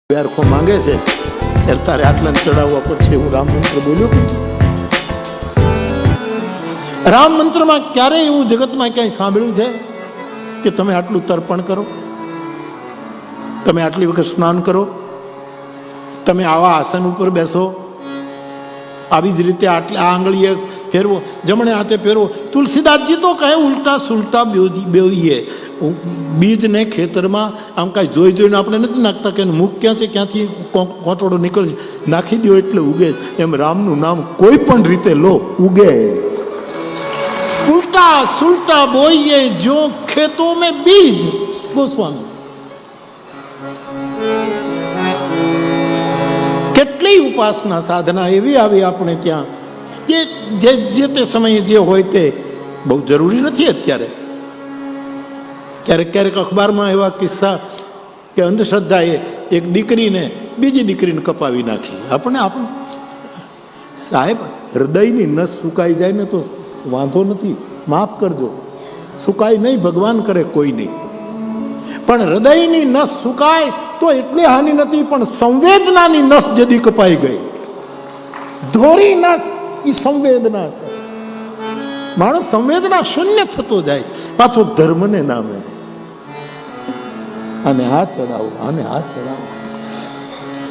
આખો માંગે છે ત્યારે તારે આટલા ચડાવવા પડશે. હું રામ મંત્ર બોલ્યો કે રામ મંત્રમાં ક્યારેય એવું જગતમાં ક્યાંય સાંભળ્યું છે કે તમે આટલું તર્પણ કરો, તમે આટલી વખત સ્નાન કરો, તમે આવા આસન ઉપર બેસો, આવી જ રીતે આટલી આ આંગળીએ ફેરવો, જમણે હાથે ફેરવો. તુલસીદાસજી તો કહે ઉલટા સુલટા બેવીએ. બીજને ખેતરમાં આમ કાંઈ જોઈ જોઈને આપણે નથી નાખતા કે મુખ ક્યાં છે, ક્યાંથી કોટોડો નીકળે છે, નાખી દો એટલે ઉગે. એમ રામનું નામ કોઈ પણ રીતે લો, ઉગે. ઉલ્ટા સુલટા બોઈએ જો ખેતો મેં બીજ. ગોસ્વામી કેટલી ઉપાસના સાધના એવી આવી આપણે ત્યાં જે તે સમયે જે હોય તે બહુ જરૂરી નથી. અત્યારે ક્યારેક ક્યારેક અખબારમાં એવા કિસ્સા કે અંધશ્રદ્ધાએ એક દીકરીને બીજી દીકરીને કપાવી નાખી. આપણે સાહેબ, હૃદયની નસ સુકાઈ જાય ને તો વાંધો નથી, માફ કરજો, સુકાય નહીં, ભગવાન કરે કોઈ નહીં. પણ હૃદયની નસ સુકાય તો એટલી હાનિ નથી, પણ સંવેદનાની નસ જદી કપાઈ ગઈ, ધોરી નસ એ સંવેદના છે. માણસ સંવેદના શૂન્ય થતો જાય પાછો ધર્મને નામે. અને હાથ ચડાવો, અને હાથ ચડાવો.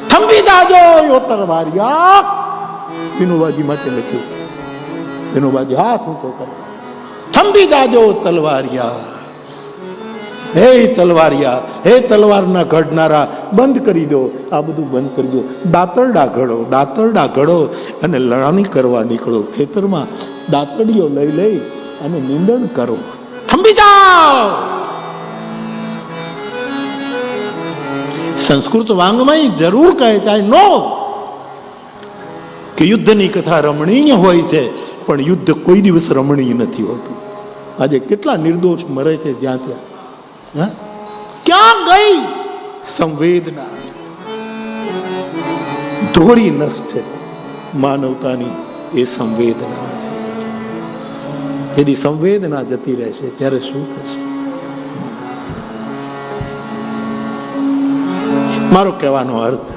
થંભી દાજો યો તલવારિયા. વિનોબાજી માટે લખ્યું. વિનોબાજી હાથ ઊંચો કરે, થંભી દાજો તલવારિયા. હે તલવારિયા, હે તલવારના ઘડનારા, બંધ કરી દો, આ બધું બંધ કરી દો. દાંતરડા ઘડો, દાંતરડા ઘડો અને લડાણી કરવા નીકળો. ખેતરમાં દાંતરડીઓ લઈ લઈ અને નિંદણ કરો. થંભી જાઓ. સંસ્કૃત વાંગમાં જરૂર કહે છે નો કે યુદ્ધની કથા રમણીય હોય છે, પણ યુદ્ધ કોઈ દિવસ રમણીય નથી હોતું. આજે કેટલા નિર્દોષ મરે છે જ્યાં ત્યાં. ક્યાં ગઈ સંવેદના? ધોરી નસ છે માનવતાની, એ સંવેદના છે. यदि संवेदना जती રહેશે ત્યારે શું થશે? મારો કહેવાનો અર્થ,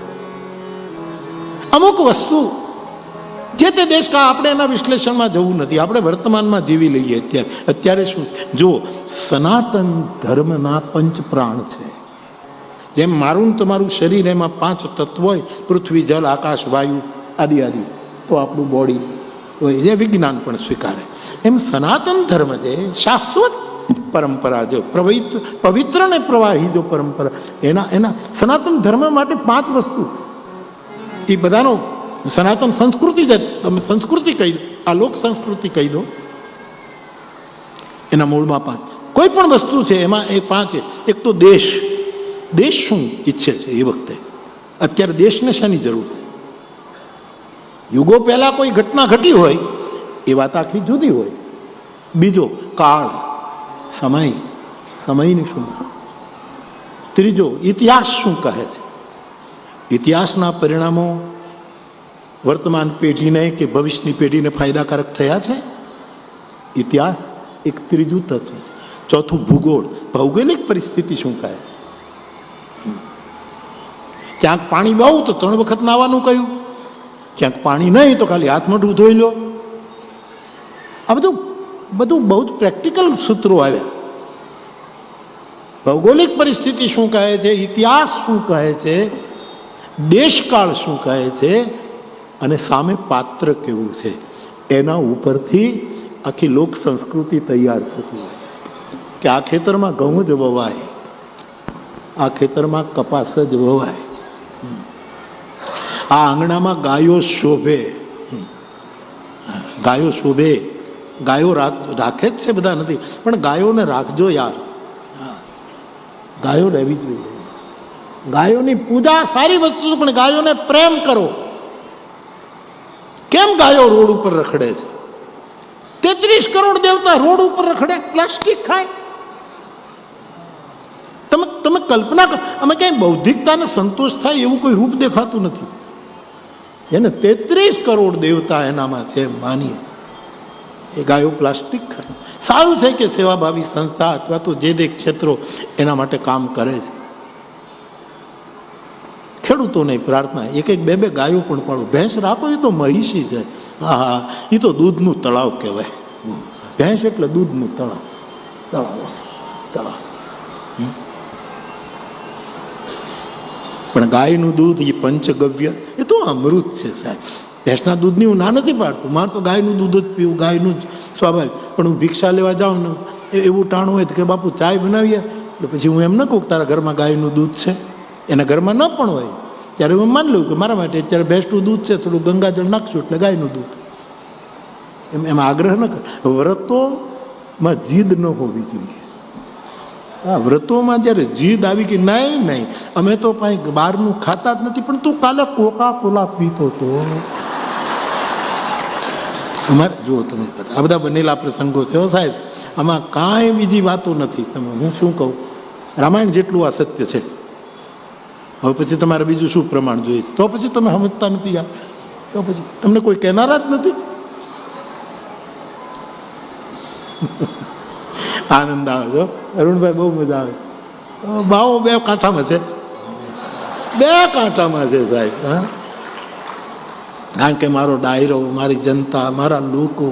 અમુક વસ્તુ જે તે દેશ કા આપણે એના વિશ્લેષણમાં જવું નથી, આપણે વર્તમાનમાં જીવી લઈએ. અત્યારે શું જો સનાતન ધર્મના પંચ પ્રાણ છે. જેમ મારું તમારું શરીર, એમાં 5 તત્વ હોય, પૃથ્વી જલ આકાશ વાયુ આદિ આદિ, તો આપણું બોડી હોય, જે વિજ્ઞાન પણ સ્વીકારે. એમ સનાતન ધર્મ છે શાશ્વત પરંપરા, જો પવિત્ર ને પ્રવાહી જો પરંપરા, એના સનાતન ધર્મ માટે 5 વસ્તુ, એ બધાનો સનાતન સંસ્કૃતિ છે. તમે સંસ્કૃતિ કહી દો, આ લોક સંસ્કૃતિ કહી દો, એના મૂળમાં 5 કોઈ પણ વસ્તુ છે, એમાં એ 5 છે. એક તો દેશ. દેશ શું ઈચ્છે છે એ વખતે? અત્યારે દેશને શાની જરૂર છે? યુગો પહેલા કોઈ ઘટના ઘટી હોય એ વાત આખી જુદી હોય. બીજો કાળ, સમય, સમયની શું? ત્રીજો ઇતિહાસ શું કહે છે? ઇતિહાસના પરિણામો વર્તમાન પેઢીને કે ભવિષ્યની પેઢીને ફાયદાકારક થયા છે? ઇતિહાસ એક ત્રીજું તત્વ છે. ચોથું ભૂગોળ, ભૌગોલિક પરિસ્થિતિ શું કહે છે? ક્યાંક પાણી બહુ તો 3 વખત નાવાનું કહ્યું, ક્યાંક પાણી નહીં તો ખાલી હાથ મોઢું ધોઈ લો. આ બધું બહુ જ પ્રેક્ટિકલ સૂત્રો આવ્યા. ભૌગોલિક પરિસ્થિતિ શું કહે છે, ઇતિહાસ શું કહે છે, દેશકાળ શું કહે છે, અને સામે પાત્ર કેવું છે, એના ઉપરથી આખી લોક સંસ્કૃતિ તૈયાર થતી હોય. કે આ ખેતરમાં ઘઉં જ વવાય, આ ખેતરમાં કપાસ જ વવાય, આ આંગણામાં ગાયો શોભે. ગાયો શોભે, ગાયો રાખે જ છે બધા, નથી, પણ ગાયોને રાખજો યાર. ગાયો રહેવી જોઈએ. ગાયોની પૂજા સારી વસ્તુ છે, પણ ગાયોને પ્રેમ કરો. કેમ ગાયો રોડ ઉપર રખડે છે? 33 કરોડ દેવતા રોડ ઉપર રખડે, પ્લાસ્ટિક ખાય. તમે કલ્પના કરો, અમે ક્યાંય બૌદ્ધિકતાને સંતોષ થાય એવું કોઈ રૂપ દેખાતું નથી. એને 33 કરોડ દેવતા એનામાં છે, માનીએ. એ ગાયો પ્લાસ્ટિક ખાય. સારું છે કે સેવાભાવી સંસ્થા અથવા તો જે ક્ષેત્રો એના માટે કામ કરે છે. ખેડૂતોને પ્રાર્થના, એક એક બે બે ગાયો પણ પાડો. ભેંસ રાખો એ તો મહિષી છે. હા હા, એ તો દૂધનું તળાવ કહેવાય. ભેંસ એટલે દૂધનું તળાવ. તળાવ. પણ ગાયનું દૂધ એ પંચગવ્ય, એ તો અમૃત છે સાહેબ. ભેંસના દૂધની હું ના નથી પાડતું, મારે તો ગાયનું દૂધ જ પીવું, ગાયનું જ સ્વાભાવિક. પણ હું ભિક્ષા લેવા જાઉં ને એવું ટાણું હોય તો કે બાપુ ચાય બનાવીએ, એટલે પછી હું એમ ન કહું તારા ઘરમાં ગાયનું દૂધ છે, એના ઘરમાં ન પણ હોય ત્યારે હું માની લઉં કે મારા માટે અત્યારે ભેંસનું દૂધ છે, થોડું ગંગાજળ નાખશું એટલે ગાયનું દૂધ. એમાં આગ્રહ ન કર. વ્રતોમાં જીદ ન હોવી જોઈએ. હા, વ્રતોમાં જ્યારે જીદ આવી કે નહીં અમે તો કાંઈ બહારનું ખાતા જ નથી, પણ તું કાલે કોકા કોલા પીતો તો. અમારે જુઓ તમે આ બધા બનેલા પ્રસંગો છે સાહેબ, આમાં કાંઈ બીજી વાતો નથી. તમે હું શું કહું, રામાયણ જેટલું આ સત્ય છે. હવે પછી તમારે બીજું શું પ્રમાણ જોઈએ? તો પછી તમે સમજતા નથી યાર, તો પછી તમને કોઈ કહેનારા જ નથી. આનંદ આવે છો અરુણભાઈ, બહુ મજા આવે. ભાવો બે કાંઠામાં છે, બે કાંઠામાં છે સાહેબ. હા, કારણ કે મારો ડાયરો, મારી જનતા, મારા લોકો.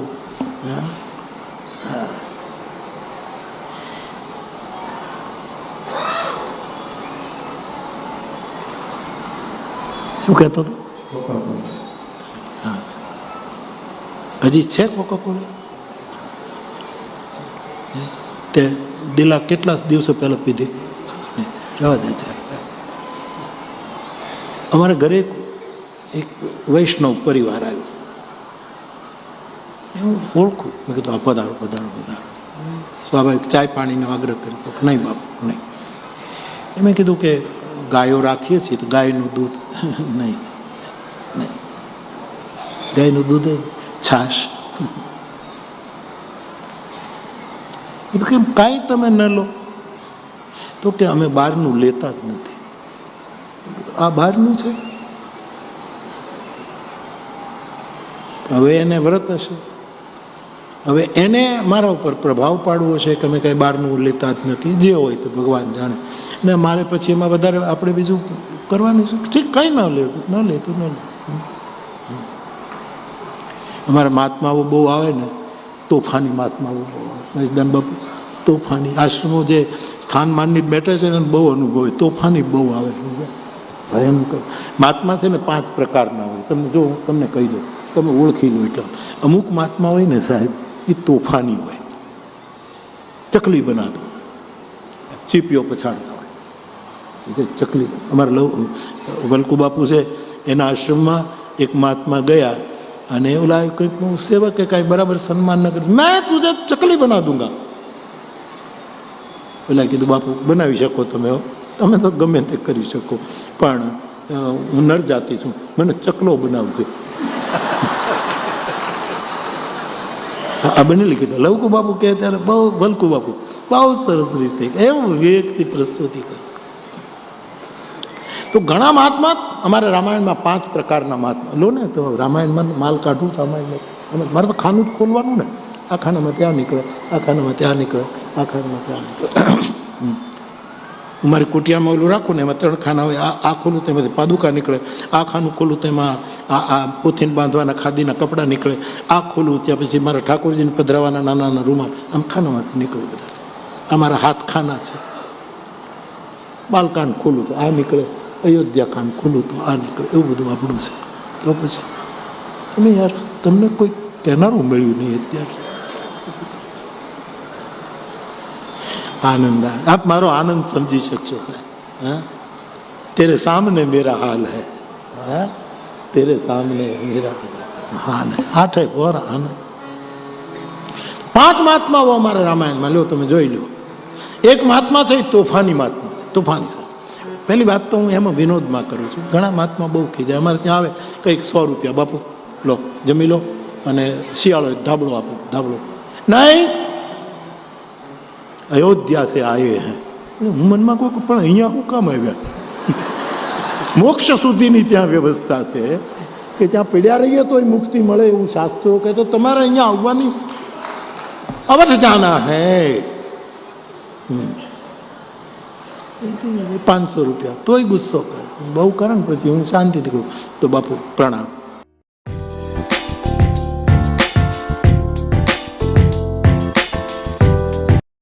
શું કહેતો હતો? હજી છે કોકા-કોલા? તે દિલા કેટલા દિવસો પહેલા પીધી, જવા દે. અમારા ઘરે એક વૈષ્ણવ પરિવાર આવ્યો, હું ઓળખું. મેં કીધું આ પધારો પધારો પધારો. સ્વાભાવિક ચાય પાણીનો આગ્રહ કર્યો તો નહીં બાપુ નહીં. મેં કીધું કે ગાયો રાખીએ છીએ તો ગાયનું દૂધ નહીં, ગાયનું દૂધ છાશ. કીધું કેમ કાંઈ તમે ન લો? તો કે અમે બહારનું લેતા જ નથી. આ બહારનું છે. હવે એને વ્રત હશે, હવે એને મારા ઉપર પ્રભાવ પાડવો છે કે અમે કંઈ બહારનું લેતા જ નથી. જે હોય તો ભગવાન જાણે. ને મારે પછી એમાં વધારે આપણે બીજું કરવાનું છે. ઠીક, કંઈ ન લે તો ન લે. અમારા મહાત્માઓ બહુ આવે ને, તોફાની મહાત્માઓ બહુ આવે. મહેશદાન બાપુ તોફાની, આશ્રમો જે સ્થાનમાનની બેઠે છે ને બહુ અનુભવે, તોફાની બહુ આવે. ભયંકર મહાત્મા છે ને 5 પ્રકારના હોય. તમને જો તમને કહી દો, તમે ઓળખી લો. એટલે અમુક મહાત્મા હોય ને સાહેબ, એ તોફાની હોય. ચકલી બના દો, ચીપીઓ પછાડતા હોય ચકલી. અમારા વલકુ બાપુ છે, એના આશ્રમમાં એક મહાત્મા ગયા અને ઓલા કંઈક સેવક કે કાંઈ બરાબર સન્માન ન કરે, મેં તુજે ચકલી બના દૂંગા. પેલા કીધું બાપુ બનાવી શકો તમે તો ગમે તે કરી શકો, પણ હું નર જાતિ છું, મને ચકલો બનાવજો. આ બનેલી કીધું લવકુ બાપુ કહે ત્યારે બહુ, વલકુ બાપુ બહુ સરસ રીતે એવું વ્યક્તિ પ્રસ્તુતિ કરે. તો ઘણા મહાત્મા અમારા રામાયણમાં 5 પ્રકારના મહાત્મા લો ને. તો રામાયણમાં માલ કાઢું, રામાયણમાં મારે તો ખાનું જ ખોલવાનું ને. આ ખાનામાં ત્યાં નીકળે, આ ખાનામાં ત્યાં નીકળે, આ ખાનામાં ત્યાં નીકળે. મારી કુટિયામાં ઓલું રાખું ને, એમાં 3 ખાના હોય. આ ખોલું તો એમાંથી પાદુકા નીકળે, આ ખાનું ખોલું તો એમાં આ પોથીને બાંધવાના ખાદીના કપડાં નીકળે, આ ખોલું ત્યાં પછી મારા ઠાકોરજીને પધરાવાના નાના નાના રૂમાલ, આમ ખાનામાંથી નીકળે બધા. અમારા હાથ ખાના છે. બાલકાંડ ખોલું તો આ નીકળે, અયોધ્યા કાંડ ખોલું તો આ નીકળે, એવું બધું આપણું છે. તો પછી તમે યાર, તમને કોઈ કહેનારું મળ્યું નહીં અત્યારે. આનંદ આપ મારો આનંદ સમજી શકશો સાહેબ. હા, તેરે સામને મેરા હાલ હૈ, હા તેરે સામને મેરા હાલ હૈ. 8 ઓર આનંદ. 5 મહાત્માઓ અમારા રામાયણમાં લો, તમે જોઈ લો. એક મહાત્મા છે, તોફાની મહાત્મા છે, તોફાની. પહેલી વાત તો હું એમાં વિનોદમાં કરું છું. ઘણા મહાત્મા બહુ ખીજાય. અમારે ત્યાં આવે કંઈક 100 રૂપિયા, બાપુ લો જમી લો, અને શિયાળો ધાબળો આપો, ધાબળો નહીં, અયોધ્યા સે આયે હૈ. હું મનમાં કહું પણ અહીંયા શું કામ આવ્યા? મોક્ષ સુધીની ત્યાં વ્યવસ્થા છે કે ત્યાં પડ્યા રહીએ તો મુક્તિ મળે એવું શાસ્ત્રો કહે. તો તમારે અહીંયા આવવાની અવધ જાના હૈ. 500 રૂપિયા તોય ગુસ્સો કરે. બહુ કરે ને પછી હું શાંતિથી કહું તો બાપુ પ્રણામ.